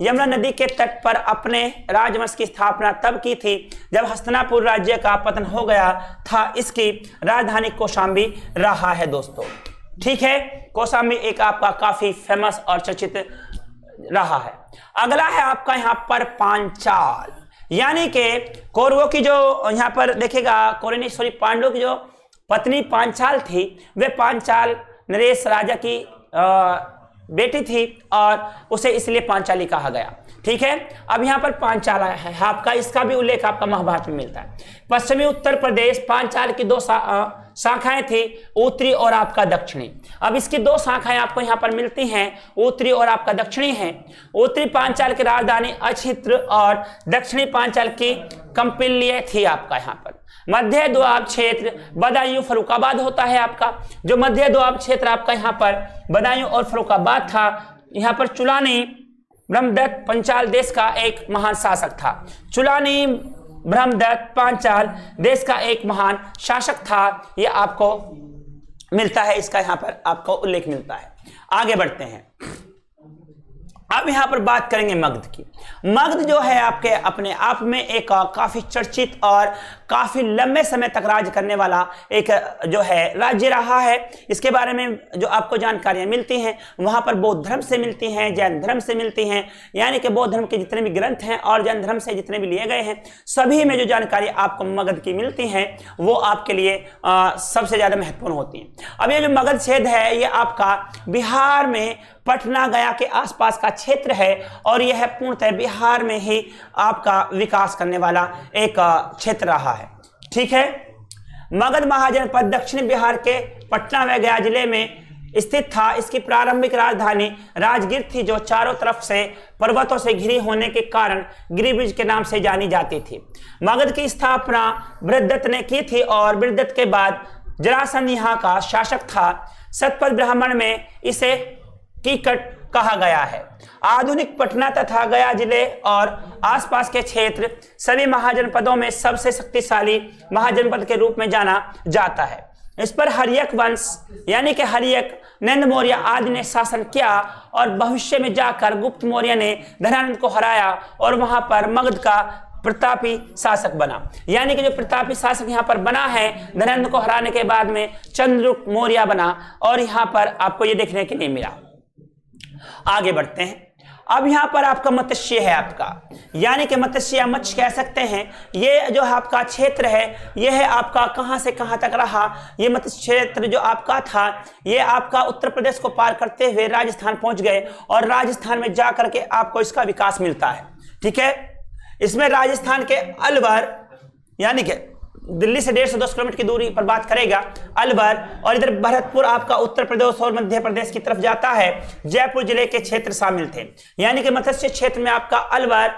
यमुना नदी के तट पर अपने राजवंश की स्थापना तब की थी जब हस्तिनापुर राज्य का पतन हो गया था। इसकी राजधानी कौशाम्बी रहा है दोस्तों। ठीक है, कौशाम्बी एक आपका काफी फेमस और चर्चित रहा है। अगला है आपका यहाँ पर पांचाल, यानी कि कौरवों की जो यहाँ पर देखेगा कौरनेश्वरी पांडवों की जो पत्नी पांचाल थी, वे पांचाल नरेश राजा की बेटी थी और उसे इसलिए पांचाली कहा गया। ठीक है, अब यहाँ पर पांचाल है आपका, इसका भी उल्लेख आपका महाभारत में मिलता है। पश्चिमी उत्तर प्रदेश पांचाल की 2 शाखाएं थी, उत्तरी और आपका दक्षिणी। अब इसकी 2 शाखाएं आपको यहाँ पर मिलती हैं, उत्तरी और आपका दक्षिणी है। उत्तरी पांचाल की राजधानी अछित्र और दक्षिणी पांचाल की कंपिल्य थी आपका यहाँ पर। मध्य दोआब क्षेत्र बदायूं फर्रुखाबाद होता है आपका। जो मध्य दोआब क्षेत्र आपका यहाँ पर बदायूं और फर्रुखाबाद था, यहाँ पर चुलानी ब्रह्मदत्त पांचाल देश का एक महान शासक था। चुलानी ब्रह्मदत्त पांचाल देश का एक महान शासक था, ये आपको मिलता है, इसका यहाँ पर आपको उल्लेख मिलता है। आगे बढ़ते हैं, अब यहाँ पर बात करेंगे मगध की। मगध जो है आपके अपने आप में एक काफी चर्चित और काफी लंबे समय तक राज करने वाला एक जो है राज्य रहा है। इसके बारे में जो आपको जानकारियां मिलती हैं वहां पर बौद्ध धर्म से मिलती हैं, जैन धर्म से मिलती हैं, यानी कि बौद्ध धर्म के जितने भी ग्रंथ हैं और जैन धर्म से जितने भी लिए गए हैं, सभी में जो जानकारी आपको मगध की मिलती हैं वो आपके लिए सबसे ज्यादा महत्वपूर्ण होती हैं। अब ये जो मगध क्षेत्र है ये आपका बिहार में पटना गया के आसपास का क्षेत्र है, और यह पूर्णतः बिहार में ही आपका विकास करने वाला एक क्षेत्र रहा है। ठीक है, मगध महाजनपद दक्षिण बिहार के पटना व गया जिले में स्थित था। इसकी प्रारंभिक राजधानी राजगीर थी, जो चारों तरफ से पर्वतों से घिरी होने के कारण गिरिब्रिज के नाम से जानी जाती थी। मगध की स्थापना बृहदत्त ने की थी, और बृहदत्त के बाद जरासंध यहाँ का शासक था। सतपथ ब्राह्मण में इसे कीकट कहा गया है। आधुनिक पटना तथा गया जिले और आसपास के क्षेत्र सभी महाजनपदों में सबसे शक्तिशाली महाजनपद के रूप में जाना जाता है। इस पर हर्यक वंश यानी कि हर्यक, नंद मौर्य आदि ने शासन किया और भविष्य में जाकर गुप्त मौर्य ने धनानंद को हराया और वहां पर मगध का प्रतापी शासक बना। यानी कि जो प्रतापी शासक यहाँ पर बना है धनानंद को हराने के बाद में चंद्रगुप्त मौर्य बना और यहाँ पर आपको ये देखने के लिए मिला। आगे बढ़ते हैं। अब यहाँ पर आपका मत्स्य है आपका, यानी कि मत्स्य या मत्स्य कह सकते हैं। ये जो आपका क्षेत्र है ये है आपका कहाँ से कहाँ तक रहा। ये मत्स्य क्षेत्र जो आपका था ये आपका उत्तर प्रदेश को पार करते हुए राजस्थान पहुंच गए और राजस्थान में जा करके आपको इसका विकास मिलता है। ठीक है, इसमें राजस्थान के अलवर यानी कि दिल्ली से 150 किलोमीटर की दूरी पर बात करेगा अलवर, और इधर भरतपुर आपका उत्तर प्रदेश और मध्य प्रदेश की तरफ जाता है। जयपुर जिले के क्षेत्र शामिल थे, यानी कि मत्स्य क्षेत्र में आपका अलवर,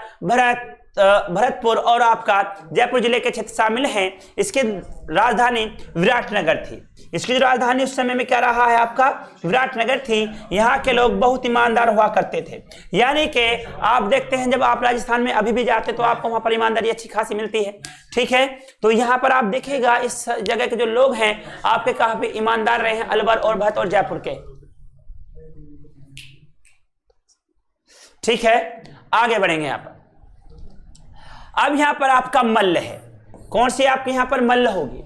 भरतपुर और आपका जयपुर जिले के क्षेत्र शामिल हैं। इसकी राजधानी विराटनगर थी। इसकी जो राजधानी उस समय में क्या रहा है आपका विराटनगर थी। यहाँ के लोग बहुत ईमानदार हुआ करते थे, यानी कि आप देखते हैं जब आप राजस्थान में अभी भी जाते तो आपको वहां पर ईमानदारी अच्छी खासी मिलती है। ठीक है, तो यहाँ पर आप देखिएगा इस जगह के जो लोग हैं आपके काफी ईमानदार रहे हैं, अलवर और भरत और जयपुर के। ठीक है, आगे बढ़ेंगे यहाँ पर। अब यहां पर आपका मल्ल है। कौन सी आपके यहां पर मल्ल होगी?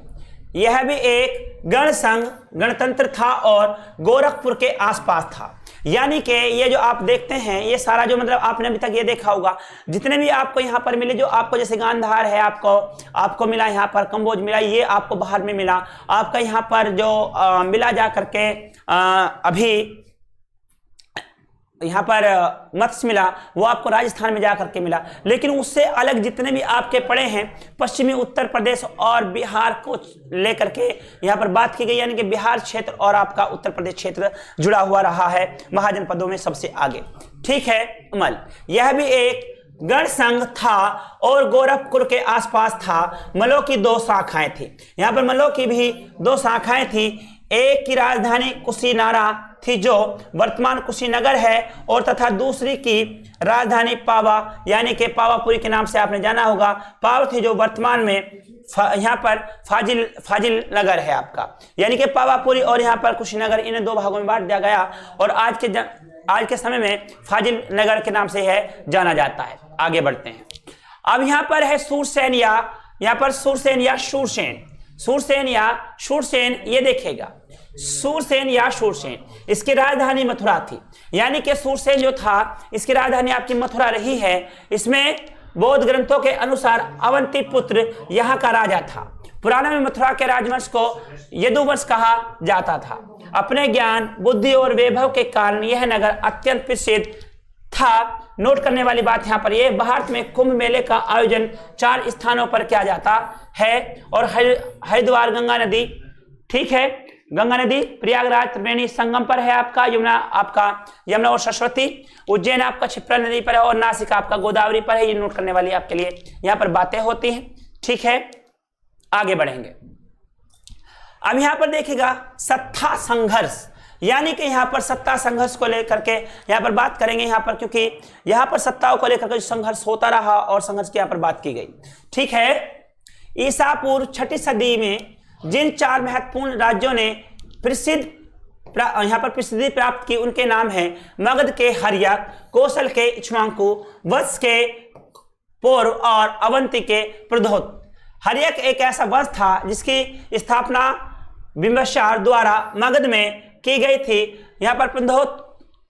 यह भी एक गण संघ गणतंत्र था और गोरखपुर के आसपास था। यानी कि ये जो आप देखते हैं ये सारा जो मतलब आपने अभी तक ये देखा होगा जितने भी आपको यहाँ पर मिले, जो आपको जैसे गांधार है आपको मिला, यहाँ पर कंबोज मिला, ये आपको बाहर में मिला। आपका यहाँ पर जो मिला जा करके अभी यहाँ पर मत्स्य मिला वो आपको राजस्थान में जाकर के मिला। लेकिन उससे अलग जितने भी आपके पड़े हैं पश्चिमी उत्तर प्रदेश और बिहार को लेकर के यहाँ पर बात की गई, यानी कि बिहार क्षेत्र और आपका उत्तर प्रदेश क्षेत्र जुड़ा हुआ रहा है महाजनपदों में सबसे आगे। ठीक है, मल यह भी एक गण संघ था और गोरखपुर के आसपास था। मलों की 2 शाखाएं थी। यहाँ पर मलों की भी 2 शाखाएं थी। एक की राजधानी कुशीनारा थी जो वर्तमान कुशीनगर है, और तथा दूसरी की राजधानी पावा यानी कि पावापुरी के नाम से आपने जाना होगा। पाव थी जो वर्तमान में यहाँ पर फाजिल नगर है आपका, यानी कि पावापुरी और यहाँ पर कुशीनगर, इन्हें 2 भागों में बांट दिया गया और आज के समय में फाजिल नगर के नाम से है जाना जाता है। आगे बढ़ते हैं। अब यहाँ पर है सूरसेन या शूरसेन, ये देखेगा सूरसेन या शूरसेन, इसकी राजधानी मथुरा थी। यानी कि सूरसेन जो था इसकी राजधानी आपकी मथुरा रही है। इसमें बौद्ध ग्रंथों के अनुसार अवंती पुत्र यहाँ का राजा था। पुराने में मथुरा के राजवंश को यदुवंश कहा जाता था। अपने ज्ञान, बुद्धि और वैभव के कारण यह नगर अत्यंत प्रसिद्ध था। नोट करने वाली बात यहाँ पर यह, भारत में कुंभ मेले का आयोजन 4 स्थानों पर किया जाता है और हरिद्वार गंगा नदी, ठीक है, गंगा नदी प्रयागराज त्रिवेणी संगम पर है आपका, यमुना और सरस्वती, उज्जैन आपका क्षिप्रा नदी पर है और नासिक आपका गोदावरी पर है। ये नोट करने वाली आपके लिए यहाँ पर बातें होती हैं। ठीक है, आगे बढ़ेंगे। अब यहाँ पर देखिएगा सत्ता संघर्ष, यानी कि यहाँ पर सत्ता संघर्ष को लेकर के यहाँ पर बात करेंगे यहाँ पर, क्योंकि यहाँ पर सत्ताओं को लेकर के संघर्ष होता रहा और संघर्ष की यहाँ पर बात की गई। ठीक है, ईसा पूर्व 6ठी सदी में जिन 4 महत्वपूर्ण राज्यों ने यहाँ पर प्रसिद्धि प्राप्त की उनके नाम हैं मगध के हर्यक, कौशल के इक्ष्वाकु, वत्स के पौरव और अवंती के प्रद्योत। हर्यक एक ऐसा वंश था जिसकी स्थापना बिंबिसार द्वारा मगध में की गई थी। यहाँ पर प्रद्योत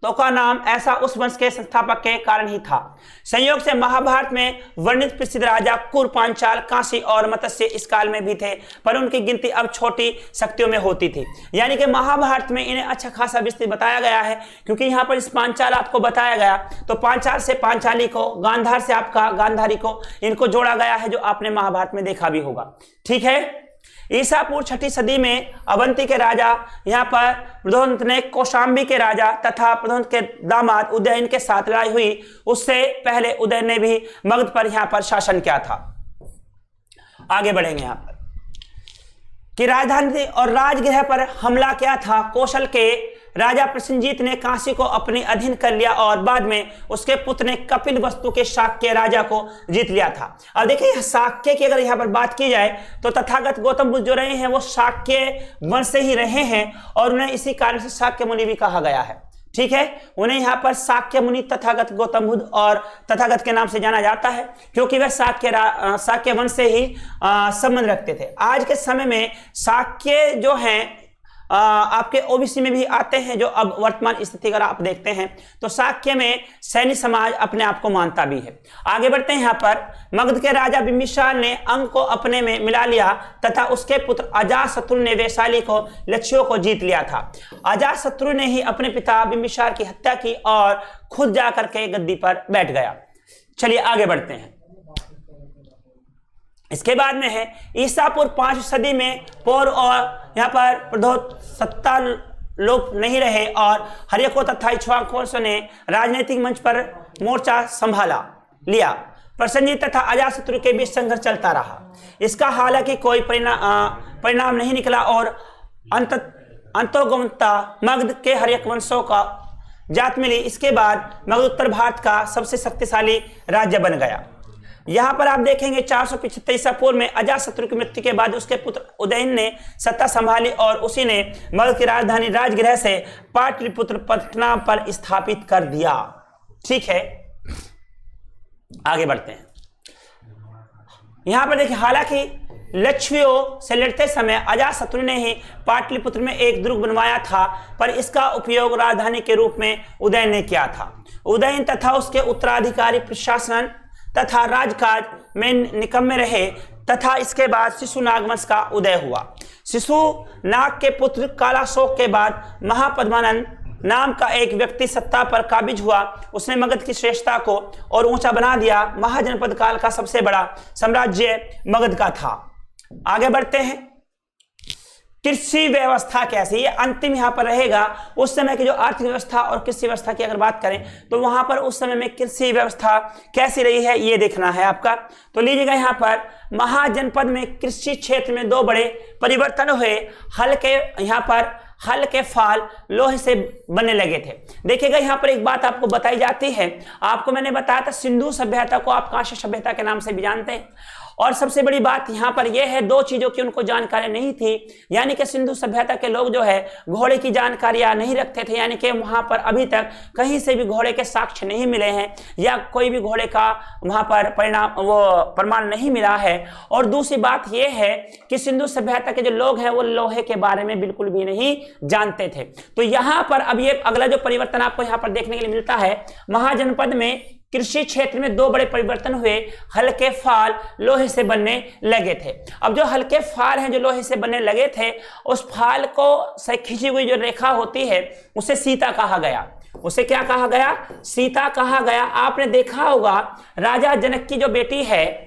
का नाम ऐसा उस वंश के संस्थापक के कारण ही था। संयोग से महाभारत में वर्णित प्रसिद्ध राजा कुर, पांचाल, काशी और मत्स्य इस काल में भी थे, पर उनकी गिनती अब छोटी शक्तियों में होती थी। यानी कि महाभारत में इन्हें अच्छा खासा विस्तृत बताया गया है, क्योंकि यहाँ पर इस पांचाल आपको बताया गया तो पांचाल से पांचाली को, गांधार से आपका गांधारी को, इनको जोड़ा गया है, जो आपने महाभारत में देखा भी होगा। ठीक है, ईसा पूर्व 6ठी सदी में अवंती के राजा यहाँ पर प्रद्योत ने कौशाम्बी के राजा तथा प्रद्योत के दामाद उदयन के साथ लड़ाई हुई। उससे पहले उदयन ने भी मगध पर यहाँ पर शासन किया था। आगे बढ़ेंगे यहाँ पर कि राजधानी और राजगृह पर हमला किया था। कौशल के राजा प्रसेनजीत ने काशी को अपने अधीन कर लिया और बाद में उसके पुत्र ने कपिल वस्तु के शाक्य राजा को जीत लिया था। अब देखिए शाक्य की अगर यहाँ पर बात की जाए तो तथागत गौतम बुद्ध जो रहे हैं वो शाक्य वंश से ही रहे हैं और उन्हें इसी कारण से शाक्य मुनि भी कहा गया है। ठीक है, उन्हें यहाँ पर शाक्य मुनि तथागत गौतम बुद्ध और तथागत के नाम से जाना जाता है क्योंकि वह शाक्य वंश से ही संबंध रखते थे। आज के समय में शाक्य जो हैं आपके ओबीसी में भी आते हैं, जो अब वर्तमान स्थिति अगर आप देखते हैं तो शाक्य में सैन्य समाज अपने आप को मानता भी है। आगे बढ़ते हैं। यहाँ पर मगध के राजा बिंबिसार ने अंग को अपने में मिला लिया तथा उसके पुत्र अजातशत्रु ने वैशाली को लक्ष्यों को जीत लिया था। अजातशत्रु ने ही अपने पिता बिंबिसार की हत्या की और खुद जाकर के गद्दी पर बैठ गया। चलिए आगे बढ़ते हैं। इसके बाद में है ईसा पूर्व 5वीं सदी में पौर और यहाँ पर प्रदोत सत्ता लोप नहीं रहे और हर्यकों तथा इक्ष्वाकुओं ने राजनीतिक मंच पर मोर्चा संभाला लिया। प्रसेनजीत तथा अजातशत्रु के बीच संघर्ष चलता रहा। इसका हालांकि कोई परिणाम नहीं निकला और अंतोगमता मगध के हर्यक वंशों का जात मिली। इसके बाद मगध उत्तर भारत का सबसे शक्तिशाली राज्य बन गया। यहाँ पर आप देखेंगे 475 ईसा पूर्व में अजातशत्रु की मृत्यु के बाद उसके पुत्र उदयन ने सत्ता संभाली और उसी ने मगध की राजधानी राजगृह से पाटलिपुत्र पटना पर स्थापित कर दिया। ठीक है, आगे बढ़ते हैं। यहाँ पर देखिए हालांकि लक्ष्यों से लड़ते समय अजातशत्रु ने ही पाटलिपुत्र में एक दुर्ग बनवाया था, पर इसका उपयोग राजधानी के रूप में उदयन ने किया था। उदयन तथा उसके उत्तराधिकारी प्रशासन तथा राजकाज में निकम्मे रहे तथा इसके बाद शिशु नागवंश का उदय हुआ। शिशु नाग के पुत्र कालाशोक के बाद महापद्मानंद नाम का एक व्यक्ति सत्ता पर काबिज हुआ। उसने मगध की श्रेष्ठता को और ऊंचा बना दिया। महाजनपद काल का सबसे बड़ा साम्राज्य मगध का था। आगे बढ़ते हैं। कृषि व्यवस्था कैसी, ये अंतिम यहाँ पर रहेगा। उस समय की जो आर्थिक व्यवस्था और कृषि व्यवस्था की अगर बात करें तो वहां पर उस समय में कृषि व्यवस्था कैसी रही है ये देखना है आपका। तो लीजिएगा यहाँ पर महाजनपद में कृषि क्षेत्र में दो बड़े परिवर्तन हुए। हल के फाल लोहे से बनने लगे थे। देखिएगा यहाँ पर एक बात आपको बताई जाती है। आपको मैंने बताया था सिंधु सभ्यता को आप कांस्य सभ्यता के नाम से भी जानते हैं। और सबसे बड़ी बात यहाँ पर यह है, दो चीजों की उनको जानकारी नहीं थी। यानी कि सिंधु सभ्यता के लोग जो है घोड़े की जानकारियां नहीं रखते थे, यानी कि वहां पर अभी तक कहीं से भी घोड़े के साक्ष्य नहीं मिले हैं या कोई भी घोड़े का वहां पर प्रमाण नहीं मिला है। और दूसरी बात यह है कि सिंधु सभ्यता के जो लोग हैं वो लोहे के बारे में बिल्कुल भी नहीं जानते थे। तो यहाँ पर अब ये अगला जो परिवर्तन आपको यहाँ पर देखने के लिए मिलता है, महाजनपद में कृषि क्षेत्र में दो बड़े परिवर्तन हुए। हल्के फाल लोहे से बनने लगे थे। अब जो हल्के फाल हैं जो लोहे से बनने लगे थे, उस फाल को से खींची हुई जो रेखा होती है उसे सीता कहा गया। उसे क्या कहा गया? सीता कहा गया। आपने देखा होगा राजा जनक की जो बेटी है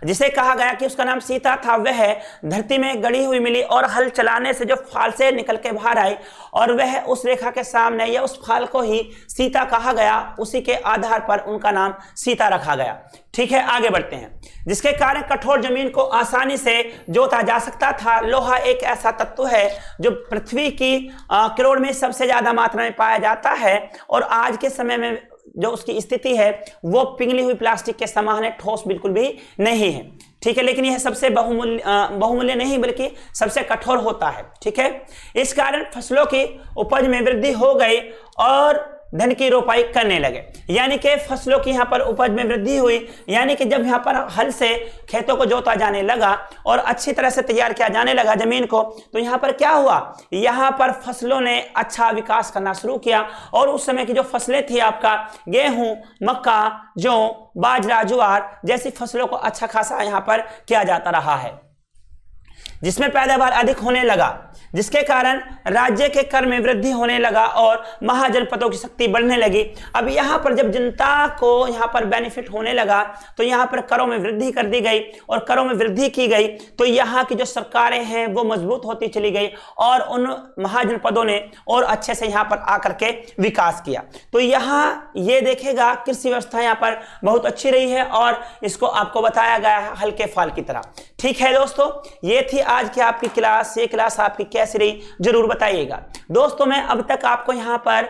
जिसे कहा गया कि उसका नाम सीता था, वह धरती में गड़ी हुई मिली और हल चलाने से जो फाल से निकल के बाहर आई और वह उस रेखा के सामने या उस फाल को ही सीता कहा गया। उसी के आधार पर उनका नाम सीता रखा गया। ठीक है, आगे बढ़ते हैं। जिसके कारण कठोर जमीन को आसानी से जोता जा सकता था। लोहा एक ऐसा तत्व है जो पृथ्वी की करोड़ में सबसे ज्यादा मात्रा में पाया जाता है और आज के समय में जो उसकी स्थिति है वो पिघली हुई प्लास्टिक के समान है, ठोस बिल्कुल भी नहीं है। ठीक है, लेकिन यह सबसे बहुमूल्य नहीं बल्कि सबसे कठोर होता है। ठीक है, इस कारण फसलों की उपज में वृद्धि हो गई और धन की रोपाई करने लगे। यानी कि फसलों की यहाँ पर उपज में वृद्धि हुई। यानी कि जब यहाँ पर हल से खेतों को जोता जाने लगा और अच्छी तरह से तैयार किया जाने लगा जमीन को, तो यहाँ पर क्या हुआ, यहाँ पर फसलों ने अच्छा विकास करना शुरू किया। और उस समय की जो फसलें थी आपका गेहूं, मक्का, जौ, बाजरा, ज्वार जैसी फसलों को अच्छा खासा यहाँ पर किया जाता रहा है, जिसमें पैदावार अधिक होने लगा, जिसके कारण राज्य के कर में वृद्धि होने लगा और महाजनपदों की शक्ति बढ़ने लगी। अब यहाँ पर जब जनता को यहाँ पर बेनिफिट होने लगा तो यहाँ पर करों में वृद्धि कर दी गई और करों में वृद्धि की गई तो यहाँ की जो सरकारें हैं वो मजबूत होती चली गई और उन महाजनपदों ने और अच्छे से यहाँ पर आकर के विकास किया। तो यहाँ ये देखेगा कृषि व्यवस्था यहाँ पर बहुत अच्छी रही है और इसको आपको बताया गया है हल्के फाल की तरह। ठीक है दोस्तों, ये थी आज की आपकी क्लास, ये क्लास आपकी कैसी रही जरूर बताइएगा। दोस्तों मैं अब तक आपको यहाँ पर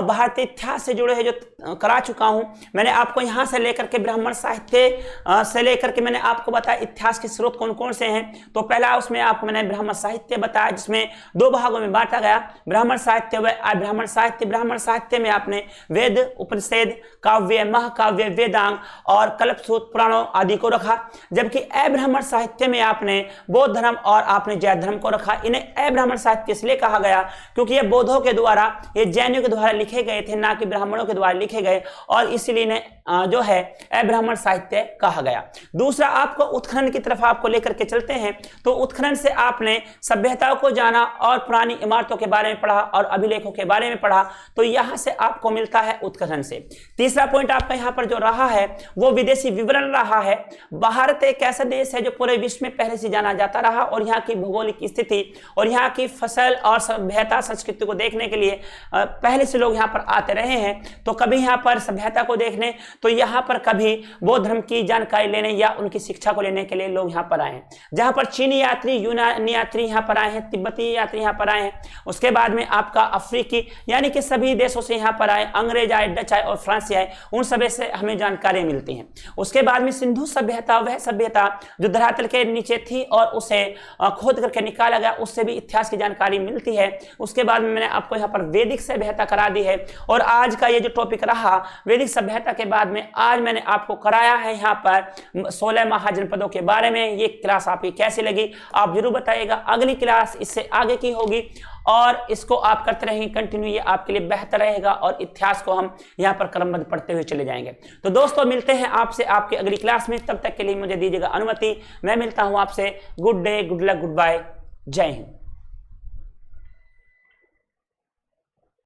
भारतीय इतिहास से जुड़े हैं जो करा चुका हूँ। मैंने आपको यहाँ से लेकर के ब्राह्मण साहित्य से लेकर के मैंने आपको बताया इतिहास के स्रोत कौन कौन से हैं। तो पहला उसमें आपको मैंने ब्राह्मण साहित्य बताया, जिसमें 2 भागों में बांटा गया, ब्राह्मण साहित्य व अब्राह्मण साहित्य। ब्राह्मण साहित्य में आपने वेद, उपनिषद, काव्य, महाकाव्य, वेदांग और कल्पसूत्र, पुराणों आदि को रखा। जबकि अब्राह्मण साहित्य में आपने बौद्ध धर्म और आपने जैन धर्म को रखा। इन्हें अब्राह्मण साहित्य इसलिए कहा गया क्योंकि ये बौद्धों के द्वारा, ये जैनियों के द्वारा लिखे गए थे, ना कि ब्राह्मणों के द्वारा लिखे गए, और इसलिए इन्हें जो है अब्राह्मण साहित्य कहा गया। दूसरा आपको उत्खनन की तरफ आपको लेकर के चलते हैं। तो उत्खनन से आपने सभ्यताओं को जाना और पुरानी इमारतों के बारे में पढ़ा और अभिलेखों के बारे में पढ़ा। तो यहां से आपको मिलता है उत्खनन से। तीसरा पॉइंट आपका यहां पर जो रहा है वो विदेशी विवरण रहा है। भारत एक ऐसा देश है जो पूरे विश्व में पहले से जाना जाता रहा, और यहाँ की भौगोलिक स्थिति और यहाँ की फसल और सभ्यता संस्कृति को देखने के लिए पहले से लोग यहाँ पर आते रहे हैं। तो कभी यहाँ पर सभ्यता को देखने, तो यहाँ पर कभी बौद्ध धर्म की जानकारी लेने या उनकी शिक्षा को लेने के लिए लोग यहाँ पर आए हैं। जहाँ पर चीनी यात्री, यूनानी यात्री यहाँ पर आए हैं, तिब्बती यात्री यहाँ पर आए हैं। उसके बाद में आपका अफ्रीकी यानी कि सभी देशों से यहाँ पर आए, अंग्रेज आए, डच आए और फ्रांसी आए, उन सभी से हमें जानकारी मिलती है। उसके बाद में सिंधु सभ्यता, वह सभ्यता जो धरातल के नीचे थी और उसे खोद करके निकाला गया, उससे भी इतिहास की जानकारी मिलती है। उसके बाद में मैंने आपको यहाँ पर वैदिक सभ्यता करा दी है। और आज का ये जो टॉपिक रहा वैदिक सभ्यता के बाद में, आज मैंने आपको कराया है यहाँ पर 16 महाजनपदों के बारे में। ये क्लास आपकी कैसी लगी आप जरूर बताइएगा। अगली क्लास इससे आगे की होगी और इसको आप करते रहेंगे कंटिन्यू, ये आपके लिए बेहतर रहेगा और इतिहास को हम यहाँ पर क्रमबद्ध पढ़ते हुए चले जाएंगे। तो दोस्तों मिलते हैं आपसे आपकी अगली क्लास में, तब तक के लिए मुझे दीजिएगा अनुमति। मैं मिलता हूँ आपसे। Good day, good luck, goodbye, जय हिंद।